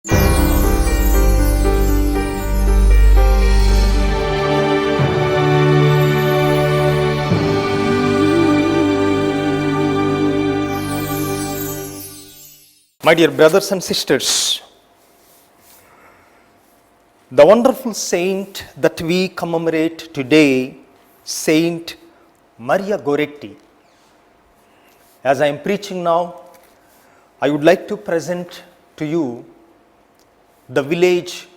My dear brothers and sisters, the wonderful saint that we commemorate today, Saint Maria Goretti. As I am preaching now, I would like to present to you the village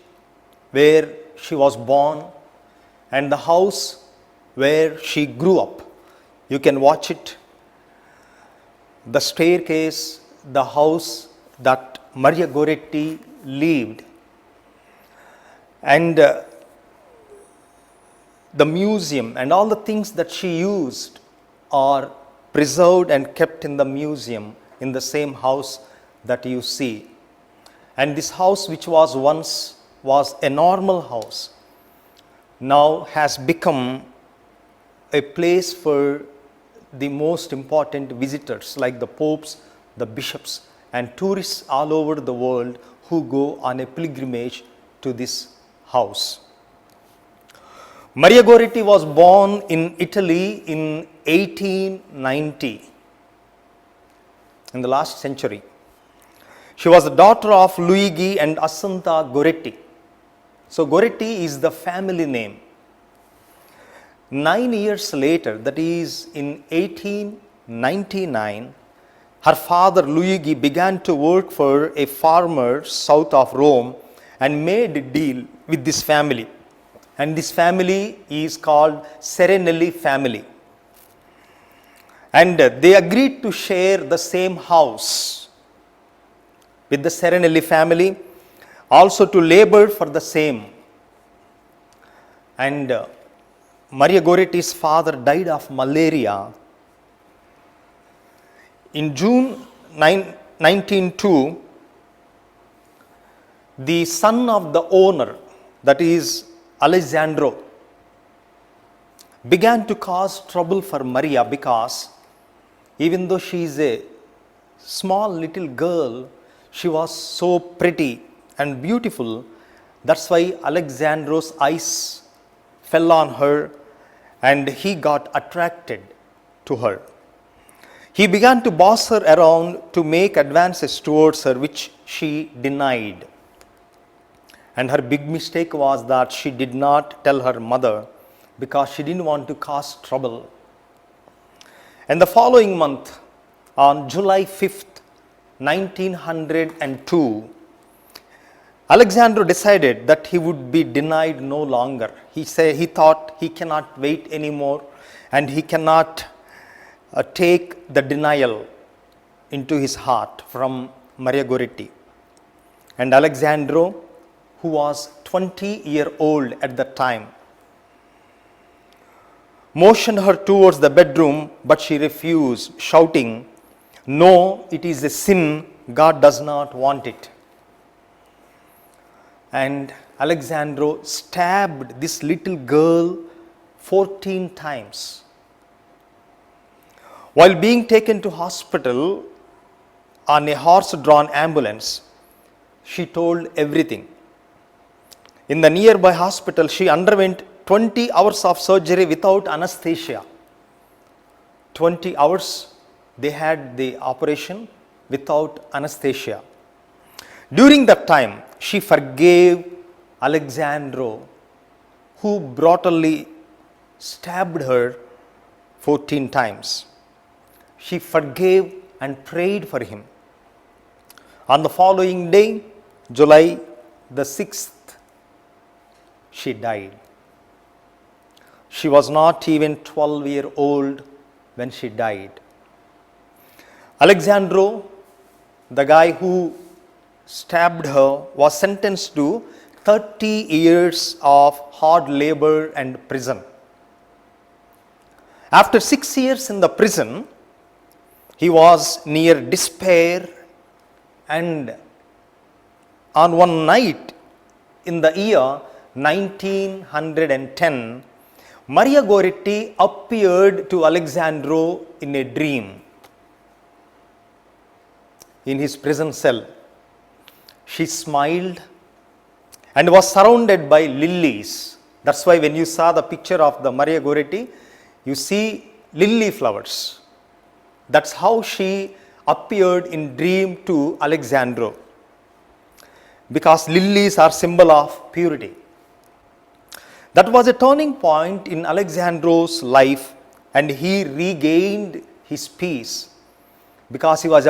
where she was born and the house where she grew up. You can watch it. The staircase, the house that Maria Goretti lived, and the museum and all the things that she used are preserved and kept in the museum in the same house that you see. And this house, which was once was a normal house, now has become a place for the most important visitors like the popes, the bishops, and tourists all over the world who go on a pilgrimage to this house. Maria Goretti was born in Italy in 1890, in the last century. She was the daughter of Luigi and Assunta Goretti. So Goretti is the family name. 9 years later, that is in 1899, her father Luigi began to work for a farmer south of Rome and made a deal with this family. And this family is called Serenelli family. And they agreed to share the same house with the Serenelli family, also to labor for the same. And Maria Goretti's father died of malaria. In June 1902, the son of the owner, that is Alessandro, began to cause trouble for Maria because even though she is a small little girl, she was so pretty and beautiful. That's why Alessandro's eyes fell on her and he got attracted to her. He began to boss her around to make advances towards her, which she denied. And her big mistake was that she did not tell her mother because she didn't want to cause trouble. And the following month, on July 5th, 1902, Alessandro decided that he would be denied no longer. He thought he cannot wait anymore and he cannot take the denial into his heart from Maria Goretti. And Alessandro, who was 20-year-old at the time, motioned her towards the bedroom, but she refused, shouting, "No, it is a sin. God does not want it." And Alessandro stabbed this little girl 14 times. While being taken to hospital on a horse-drawn ambulance, she told everything. In the nearby hospital, she underwent 20 hours of surgery without anesthesia. 20 hours they had the operation without anesthesia. During that time, she forgave Alessandro, who brutally stabbed her 14 times. She forgave and prayed for him. On the following day, July the 6th, she died. She was not even 12-year-old when she died. Alessandro, the guy who stabbed her, was sentenced to 30 years of hard labor and prison. After 6 years in the prison, he was near despair, and on one night in the year 1910, Maria Goretti appeared to Alessandro in a dream in his prison cell. she smiled and was surrounded by lilies. That's why when you saw the picture of the Maria Goretti, you see lily flowers. That's how she appeared in dream to Alexandro, because lilies are symbol of purity. That was a turning point in Alexandro's life, and he regained his peace because he was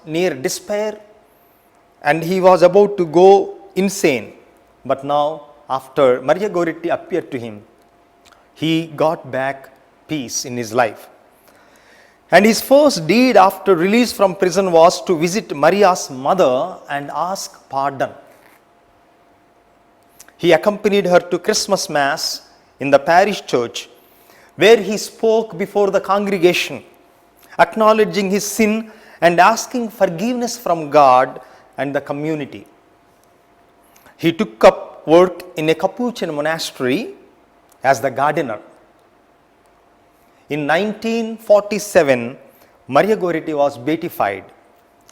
near despair and he was about to go insane. But now, after Maria Goretti appeared to him, he got back peace in his life. And his first deed after release from prison was to visit Maria's mother and ask pardon. He accompanied her to Christmas Mass in the parish church, where he spoke before the congregation, acknowledging his sin and asking forgiveness from God and the community. He took up work in a Capuchin monastery as the gardener. In 1947, Maria Goretti was beatified.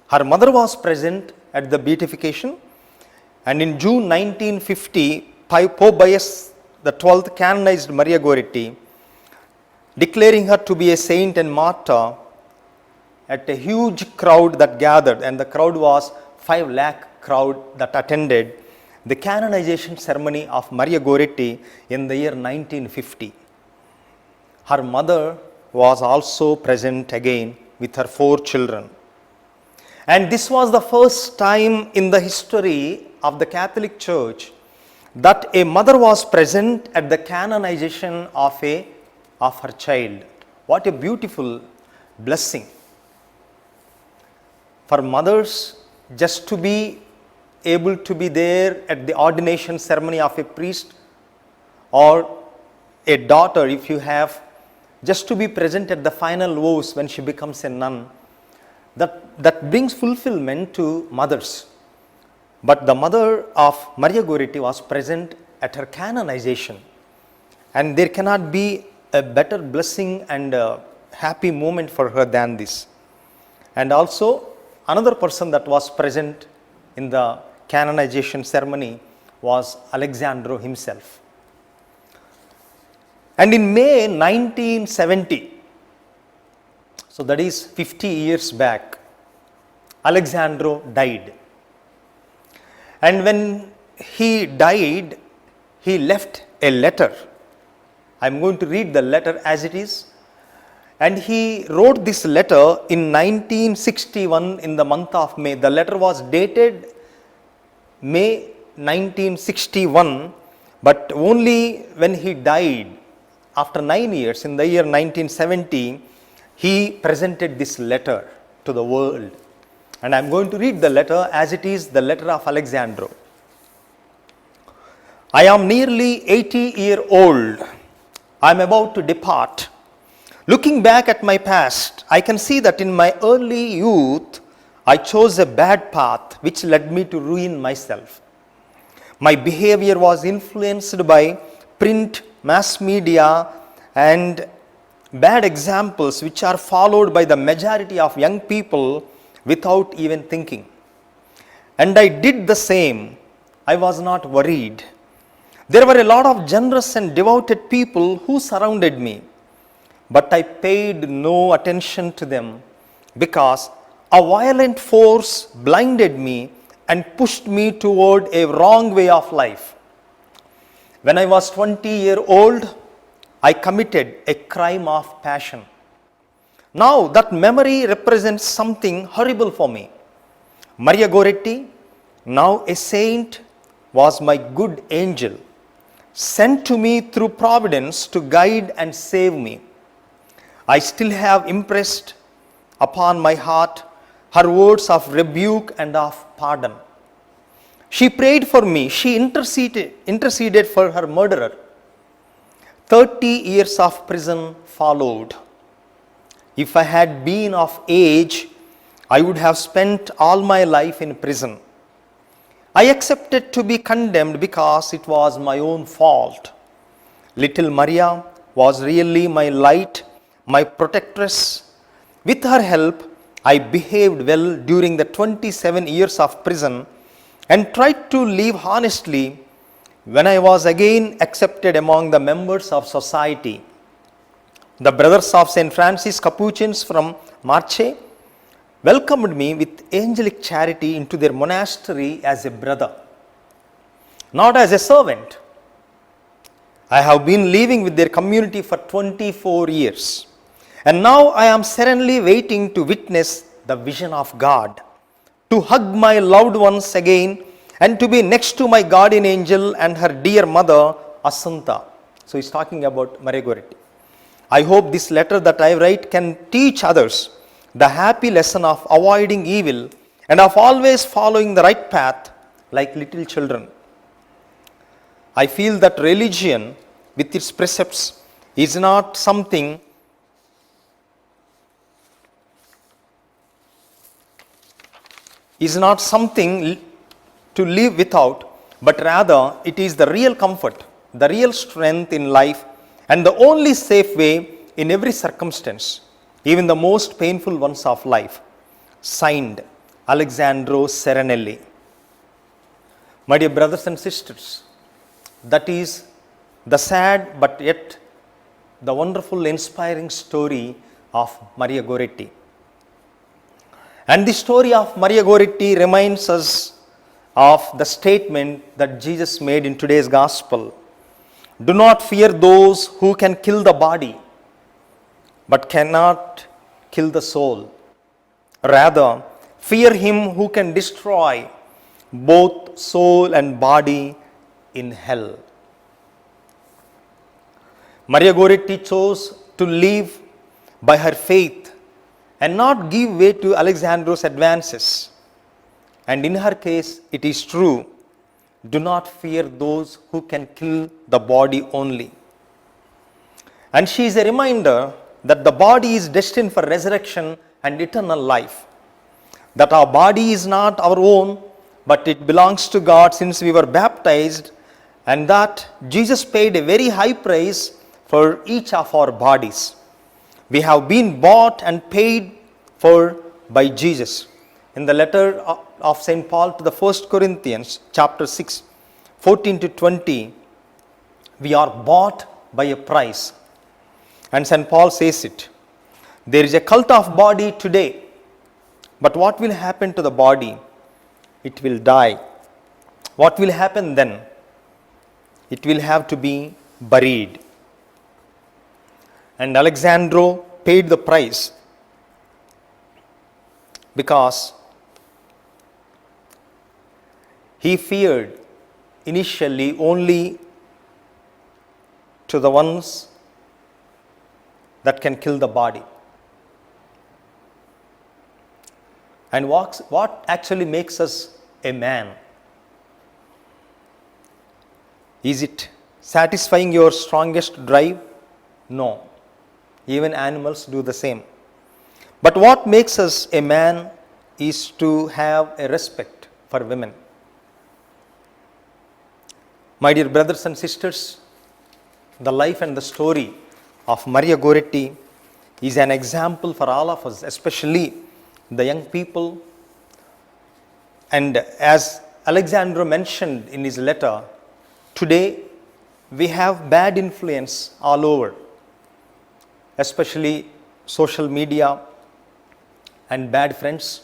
Her mother was present at the beatification, and in June 1950, Pope Pius XII canonized Maria Goretti, declaring her to be a saint and martyr at a huge crowd that gathered, and the crowd was 5 lakh crowd that attended the canonization ceremony of Maria Goretti in the year 1950. Her mother was also present again with her 4 children. And this was the first time in the history of the Catholic Church that a mother was present at the canonization of her child. What a beautiful blessing for mothers, just to be able to be there at the ordination ceremony of a priest, or a daughter, if you have, just to be present at the final vows when she becomes a nun. That brings fulfillment to mothers. But the mother of Maria Goretti was present at her canonization, and there cannot be a better blessing and a happy moment for her than this. And also, another person that was present in the canonization ceremony was Alexandro himself. And in May 1970, so that is 50 years back, Alexandro died. And when he died, he left a letter. I am going to read the letter as it is. And he wrote this letter in 1961 in the month of May. The letter was dated May 1961, but only when he died, after 9 years, in the year 1970, he presented this letter to the world. And I am going to read the letter as it is, the letter of Alexandro. I am nearly 80-year-old. I am about to depart. Looking back at my past, I can see that in my early youth, I chose a bad path which led me to ruin myself. My behavior was influenced by print, mass media, and bad examples which are followed by the majority of young people without even thinking. And I did the same. I was not worried. There were a lot of generous and devoted people who surrounded me, but I paid no attention to them because a violent force blinded me and pushed me toward a wrong way of life. When I was 20-year-old, I committed a crime of passion. Now that memory represents something horrible for me. Maria Goretti, now a saint, was my good angel, sent to me through providence to guide and save me. I still have impressed upon my heart her words of rebuke and of pardon. She prayed for me. She interceded for her murderer. 30 years of prison followed. If I had been of age, I would have spent all my life in prison. I accepted to be condemned because it was my own fault. Little Maria was really my light, my protectress. With her help, I behaved well during the 27 years of prison and tried to live honestly when I was again accepted among the members of society. The brothers of St. Francis Capuchins from Marche welcomed me with angelic charity into their monastery as a brother, not as a servant. I have been living with their community for 24 years, and now I am serenely waiting to witness the vision of God, to hug my loved ones again, and to be next to my guardian angel and her dear mother, Assunta. So he's talking about Maria Goretti. I hope this letter that I write can teach others the happy lesson of avoiding evil and of always following the right path like little children. I feel that religion with its precepts is not something to live without, but rather it is the real comfort, the real strength in life, and the only safe way in every circumstance, even the most painful ones of life. Signed, Alexandro Serenelli. My dear brothers and sisters, that is the sad but yet the wonderful, inspiring story of Maria Goretti. And the story of Maria Goretti reminds us of the statement that Jesus made in today's gospel. Do not fear those who can kill the body, but cannot kill the soul. Rather, fear him who can destroy both soul and body in hell. Maria Goretti chose to live by her faith and not give way to Alexandro's advances. And in her case, it is true. Do not fear those who can kill the body only. And she is a reminder that the body is destined for resurrection and eternal life. That our body is not our own, but it belongs to God since we were baptized, and that Jesus paid a very high price for each of our bodies. We have been bought and paid for by Jesus. In the letter of St. Paul to the 1 Corinthians, chapter 6, 14 to 20, we are bought by a price. And St. Paul says it. There is a cult of body today, but what will happen to the body? It will die. What will happen then? It will have to be buried. And Alexandro paid the price because he feared initially only to the ones that can kill the body. And what actually makes us a man? Is it satisfying your strongest drive? No. Even animals do the same. But what makes us a man is to have a respect for women. My dear brothers and sisters, the life and the story of Maria Goretti is an example for all of us, especially the young people. And as Alexandro mentioned in his letter, today we have bad influence all over, especially social media and bad friends.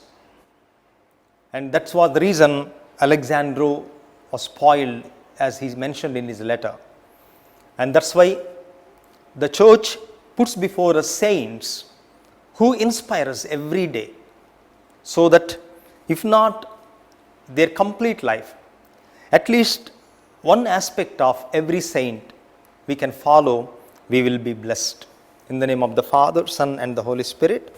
And that's what the reason Alexandro was spoiled, as he mentioned in his letter. And that's why the church puts before us saints who inspire us every day, so that if not their complete life, at least one aspect of every saint we can follow, we will be blessed. In the name of the Father, Son, and the Holy Spirit.